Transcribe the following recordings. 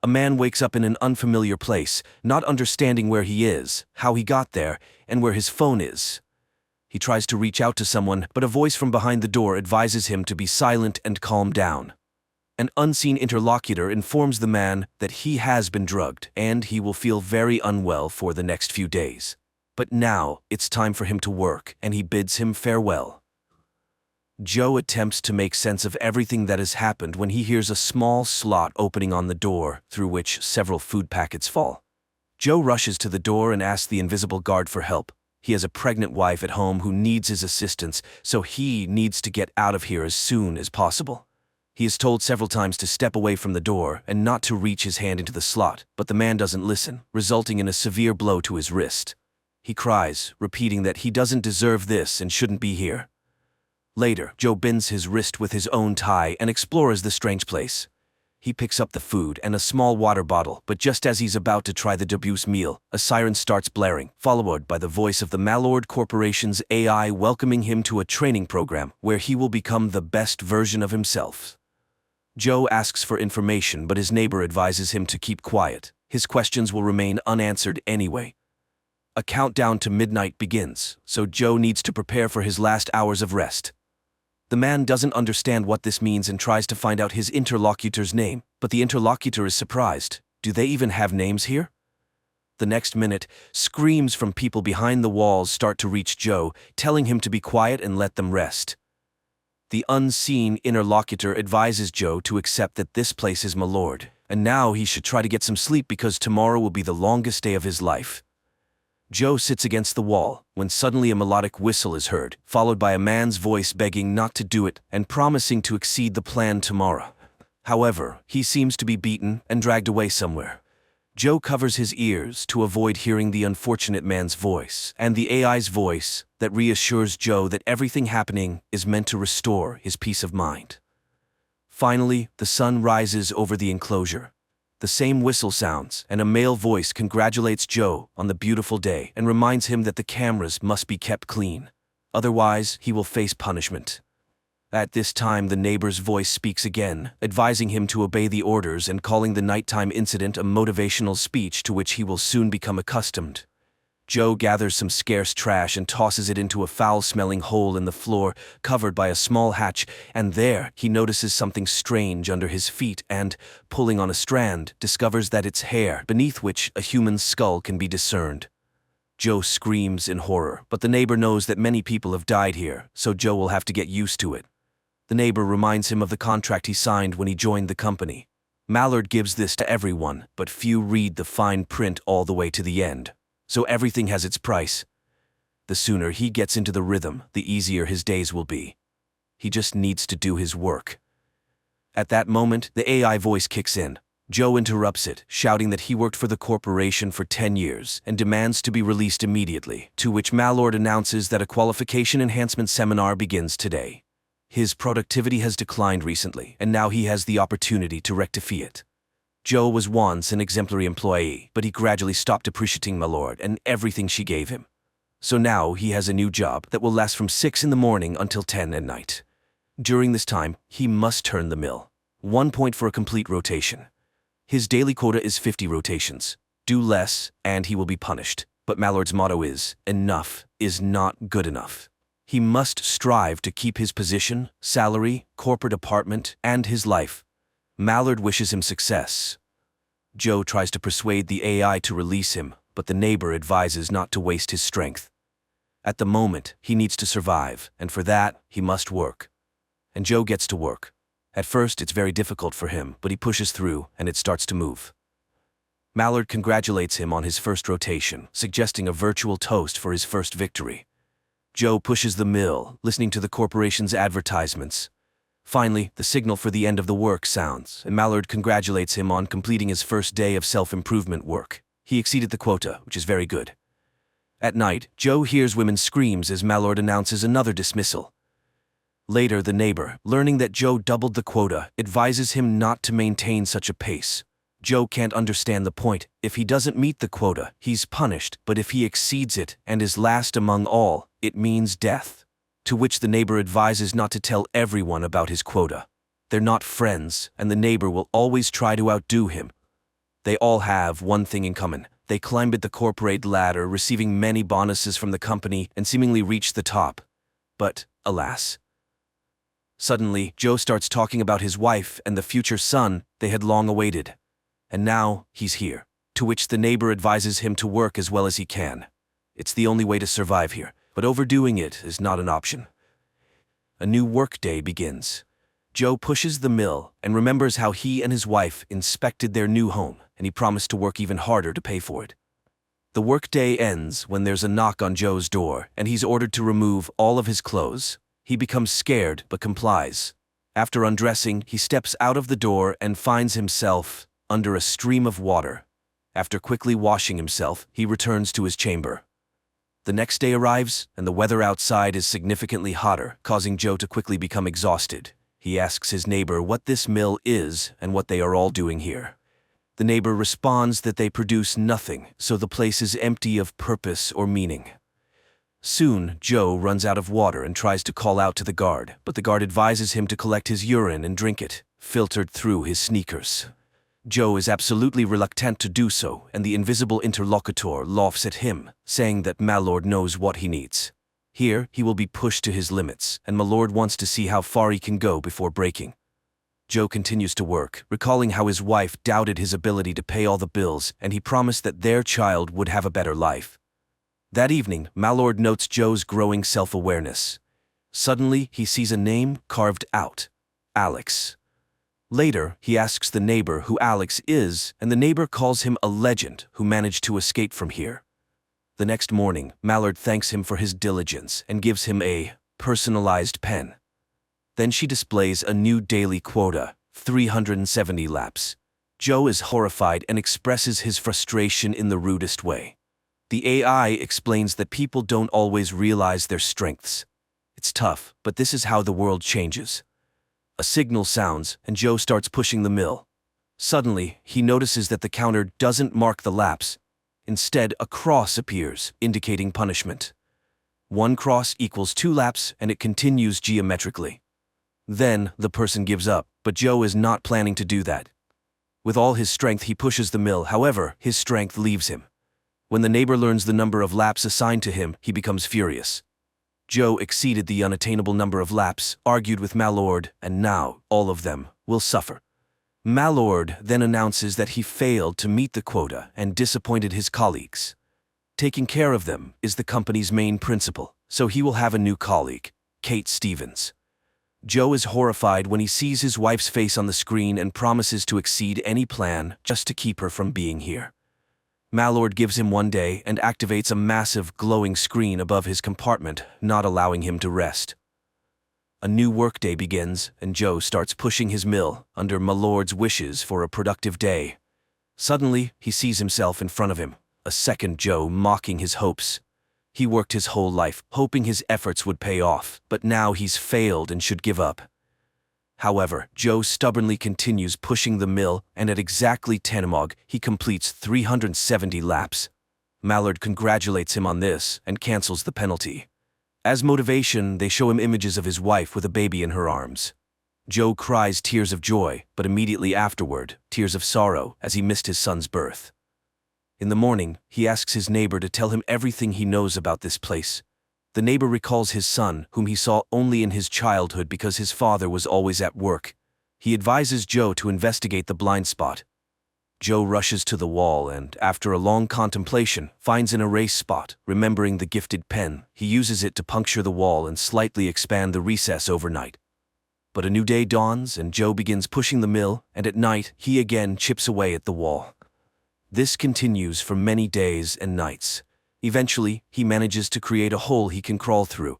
A man wakes up in an unfamiliar place, not understanding where he is, how he got there, and where his phone is. He tries to reach out to someone, but a voice from behind the door advises him to be silent and calm down. An unseen interlocutor informs the man that he has been drugged and he will feel very unwell for the next few days. But now it's time for him to work, and he bids him farewell. Joe attempts to make sense of everything that has happened when he hears a small slot opening on the door through which several food packets fall. Joe rushes to the door and asks the invisible guard for help. He has a pregnant wife at home who needs his assistance, so he needs to get out of here as soon as possible. He is told several times to step away from the door and not to reach his hand into the slot, but the man doesn't listen, resulting in a severe blow to his wrist. He cries, repeating that he doesn't deserve this and shouldn't be here. Later, Joe bends his wrist with his own tie and explores the strange place. He picks up the food and a small water bottle, but just as he's about to try the devious meal, a siren starts blaring, followed by the voice of the mshorror Corporation's AI welcoming him to a training program where he will become the best version of himself. Joe asks for information, but his neighbor advises him to keep quiet. His questions will remain unanswered anyway. A countdown to midnight begins, so Joe needs to prepare for his last hours of rest. The man doesn't understand what this means and tries to find out his interlocutor's name, but the interlocutor is surprised. Do they even have names here? The next minute, screams from people behind the walls start to reach Joe, telling him to be quiet and let them rest. The unseen interlocutor advises Joe to accept that this place is mshorror, and now he should try to get some sleep because tomorrow will be the longest day of his life. Joe sits against the wall when suddenly a melodic whistle is heard, followed by a man's voice begging not to do it and promising to exceed the plan tomorrow. However, he seems to be beaten and dragged away somewhere. Joe covers his ears to avoid hearing the unfortunate man's voice and the AI's voice that reassures Joe that everything happening is meant to restore his peace of mind. Finally, the sun rises over the enclosure. The same whistle sounds, and a male voice congratulates Joe on the beautiful day and reminds him that the cameras must be kept clean. Otherwise, he will face punishment. At this time, the neighbor's voice speaks again, advising him to obey the orders and calling the nighttime incident a motivational speech to which he will soon become accustomed. Joe gathers some scarce trash and tosses it into a foul-smelling hole in the floor, covered by a small hatch, and there he notices something strange under his feet and, pulling on a strand, discovers that it's hair, beneath which a human skull can be discerned. Joe screams in horror, but the neighbor knows that many people have died here, so Joe will have to get used to it. The neighbor reminds him of the contract he signed when he joined the company. mshorror gives this to everyone, but few read the fine print all the way to the end. So everything has its price. The sooner he gets into the rhythm, the easier his days will be. He just needs to do his work. At that moment, the AI voice kicks in. Joe interrupts it, shouting that he worked for the corporation for 10 years and demands to be released immediately, to which mshorror announces that a qualification enhancement seminar begins today. His productivity has declined recently, and now he has the opportunity to rectify it. Joe was once an exemplary employee, but he gradually stopped appreciating mshorror and everything she gave him. So now he has a new job that will last from 6 in the morning until 10 at night. During this time, he must turn the mill. 1 point for a complete rotation. His daily quota is 50 rotations. Do less, and he will be punished. But mshorror's motto is, enough is not good enough. He must strive to keep his position, salary, corporate apartment, and his life. mshorror wishes him success. Joe tries to persuade the AI to release him, but the neighbor advises not to waste his strength. At the moment, he needs to survive, and for that, he must work. And Joe gets to work. At first, it's very difficult for him, but he pushes through, and it starts to move. mshorror congratulates him on his first rotation, suggesting a virtual toast for his first victory. Joe pushes the mill, listening to the corporation's advertisements. Finally, the signal for the end of the work sounds, and mshorror congratulates him on completing his first day of self-improvement work. He exceeded the quota, which is very good. At night, Joe hears women's screams as mshorror announces another dismissal. Later, the neighbor, learning that Joe doubled the quota, advises him not to maintain such a pace. Joe can't understand the point. If he doesn't meet the quota, he's punished, but if he exceeds it and is last among all, it means death. To which the neighbor advises not to tell everyone about his quota. They're not friends, and the neighbor will always try to outdo him. They all have one thing in common. They climbed the corporate ladder, receiving many bonuses from the company, and seemingly reached the top. But, alas. Suddenly, Joe starts talking about his wife and the future son they had long awaited. And now, he's here. To which the neighbor advises him to work as well as he can. It's the only way to survive here, but overdoing it is not an option. A new work day begins. Joe pushes the mill and remembers how he and his wife inspected their new home, and he promised to work even harder to pay for it. The workday ends when there's a knock on Joe's door, and he's ordered to remove all of his clothes. He becomes scared but complies. After undressing, he steps out of the door and finds himself under a stream of water. After quickly washing himself, he returns to his chamber. The next day arrives, and the weather outside is significantly hotter, causing Joe to quickly become exhausted. He asks his neighbor what this mill is and what they are all doing here. The neighbor responds that they produce nothing, so the place is empty of purpose or meaning. Soon, Joe runs out of water and tries to call out to the guard, but the guard advises him to collect his urine and drink it, filtered through his sneakers. Joe is absolutely reluctant to do so, and the invisible interlocutor laughs at him, saying that Malord knows what he needs. Here, he will be pushed to his limits, and Malord wants to see how far he can go before breaking. Joe continues to work, recalling how his wife doubted his ability to pay all the bills, and he promised that their child would have a better life. That evening, Malord notes Joe's growing self-awareness. Suddenly, he sees a name carved out: Alex. Later, he asks the neighbor who Alex is, and the neighbor calls him a legend who managed to escape from here. The next morning, Malord thanks him for his diligence and gives him a personalized pen. Then she displays a new daily quota, 370 laps. Joe is horrified and expresses his frustration in the rudest way. The AI explains that people don't always realize their strengths. It's tough, but this is how the world changes. A signal sounds, and Joe starts pushing the mill. Suddenly, he notices that the counter doesn't mark the laps. Instead, a cross appears, indicating punishment. 1 cross equals 2 laps, and it continues geometrically. Then, the person gives up, but Joe is not planning to do that. With all his strength, he pushes the mill. However, his strength leaves him. When the neighbor learns the number of laps assigned to him, he becomes furious. Joe exceeded the unattainable number of laps, argued with Malord, and now, all of them, will suffer. Malord then announces that he failed to meet the quota and disappointed his colleagues. Taking care of them is the company's main principle, so he will have a new colleague, Kate Stevens. Joe is horrified when he sees his wife's face on the screen and promises to exceed any plan just to keep her from being here. Malord gives him 1 day and activates a massive glowing screen above his compartment, not allowing him to rest. A new workday begins, and Joe starts pushing his mill under Malord's wishes for a productive day. Suddenly, he sees himself in front of him, a second Joe mocking his hopes. He worked his whole life, hoping his efforts would pay off, but now he's failed and should give up. However, Joe stubbornly continues pushing the mill, and at exactly 10 he completes 370 laps. Malord congratulates him on this and cancels the penalty. As motivation, they show him images of his wife with a baby in her arms. Joe cries tears of joy, but immediately afterward, tears of sorrow as he missed his son's birth. In the morning, he asks his neighbor to tell him everything he knows about this place. The neighbor recalls his son, whom he saw only in his childhood because his father was always at work. He advises Joe to investigate the blind spot. Joe rushes to the wall and, after a long contemplation, finds an erase spot. Remembering the gifted pen, he uses it to puncture the wall and slightly expand the recess overnight. But a new day dawns and Joe begins pushing the mill, and at night, he again chips away at the wall. This continues for many days and nights. Eventually, he manages to create a hole he can crawl through.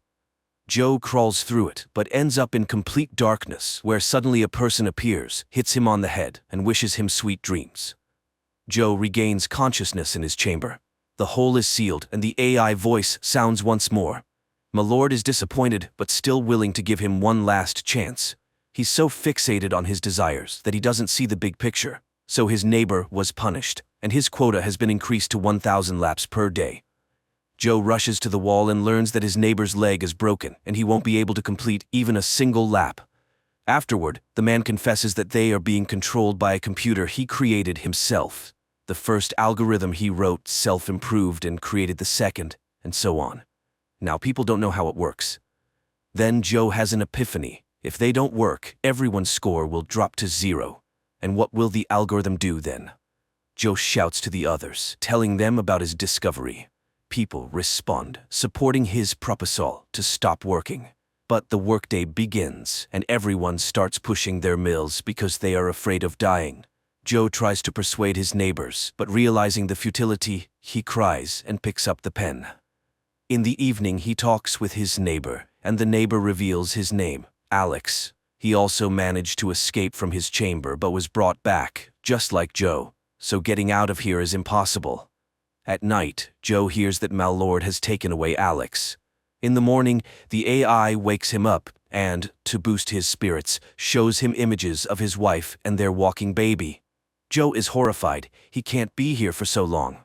Joe crawls through it, but ends up in complete darkness, where suddenly a person appears, hits him on the head, and wishes him sweet dreams. Joe regains consciousness in his chamber. The hole is sealed, and the AI voice sounds once more. Malord is disappointed, but still willing to give him one last chance. He's so fixated on his desires that he doesn't see the big picture. So his neighbor was punished, and his quota has been increased to 1,000 laps per day. Joe rushes to the wall and learns that his neighbor's leg is broken, and he won't be able to complete even a single lap. Afterward, the man confesses that they are being controlled by a computer he created himself. The first algorithm he wrote self-improved and created the second, and so on. Now people don't know how it works. Then Joe has an epiphany. If they don't work, everyone's score will drop to 0. And what will the algorithm do then? Joe shouts to the others, telling them about his discovery. People respond, supporting his proposal to stop working. But the workday begins, and everyone starts pushing their mills because they are afraid of dying. Joe tries to persuade his neighbors, but realizing the futility, he cries and picks up the pen. In the evening, he talks with his neighbor, and the neighbor reveals his name, Alex. He also managed to escape from his chamber but was brought back, just like Joe, so getting out of here is impossible. At night, Joe hears that Mallord has taken away Alex. In the morning, the AI wakes him up and, to boost his spirits, shows him images of his wife and their walking baby. Joe is horrified. He can't be here for so long.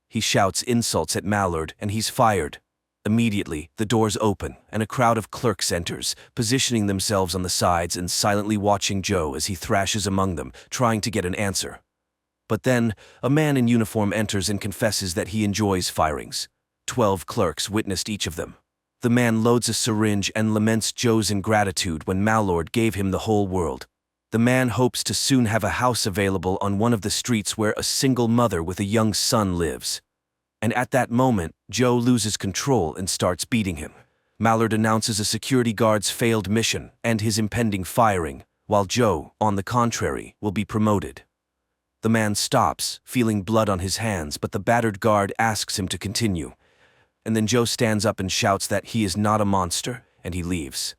He shouts insults at Mallord and he's fired. Immediately, the doors open and a crowd of clerks enters, positioning themselves on the sides and silently watching Joe as he thrashes among them, trying to get an answer. But then, a man in uniform enters and confesses that he enjoys firings. 12 clerks witnessed each of them. The man loads a syringe and laments Joe's ingratitude when Mallord gave him the whole world. The man hopes to soon have a house available on one of the streets where a single mother with a young son lives. And at that moment, Joe loses control and starts beating him. Mallord announces a security guard's failed mission and his impending firing, while Joe, on the contrary, will be promoted. The man stops, feeling blood on his hands, but the battered guard asks him to continue. And then Joe stands up and shouts that he is not a monster, and he leaves.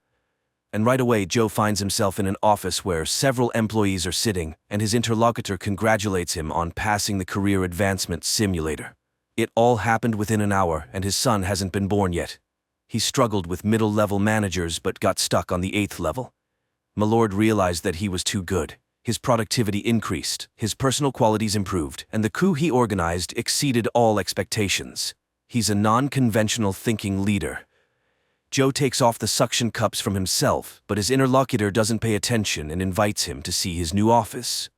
And right away, Joe finds himself in an office where several employees are sitting, and his interlocutor congratulates him on passing the career advancement simulator. It all happened within an hour, and his son hasn't been born yet. He struggled with middle-level managers but got stuck on the 8th level. Mallord realized that he was too good. His productivity increased, his personal qualities improved, and the coup he organized exceeded all expectations. He's a non-conventional thinking leader. Joe takes off the suction cups from himself, but his interlocutor doesn't pay attention and invites him to see his new office.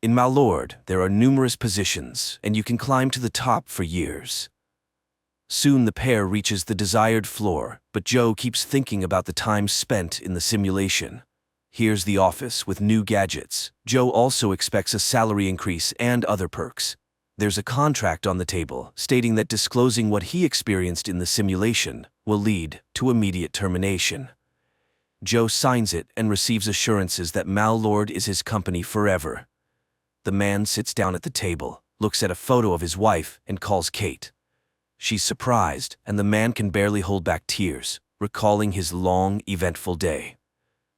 In Mallord, there are numerous positions, and you can climb to the top for years. Soon the pair reaches the desired floor, but Joe keeps thinking about the time spent in the simulation. Here's the office with new gadgets. Joe also expects a salary increase and other perks. There's a contract on the table stating that disclosing what he experienced in the simulation will lead to immediate termination. Joe signs it and receives assurances that Mallord is his company forever. The man sits down at the table, looks at a photo of his wife, and calls Kate. She's surprised, and the man can barely hold back tears, recalling his long, eventful day.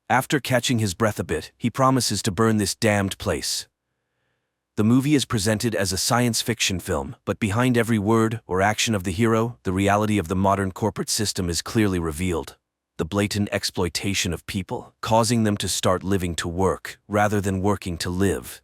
After catching his breath a bit, he promises to burn this damned place. The movie is presented as a science fiction film, but behind every word or action of the hero, the reality of the modern corporate system is clearly revealed. The blatant exploitation of people, causing them to start living to work rather than working to live.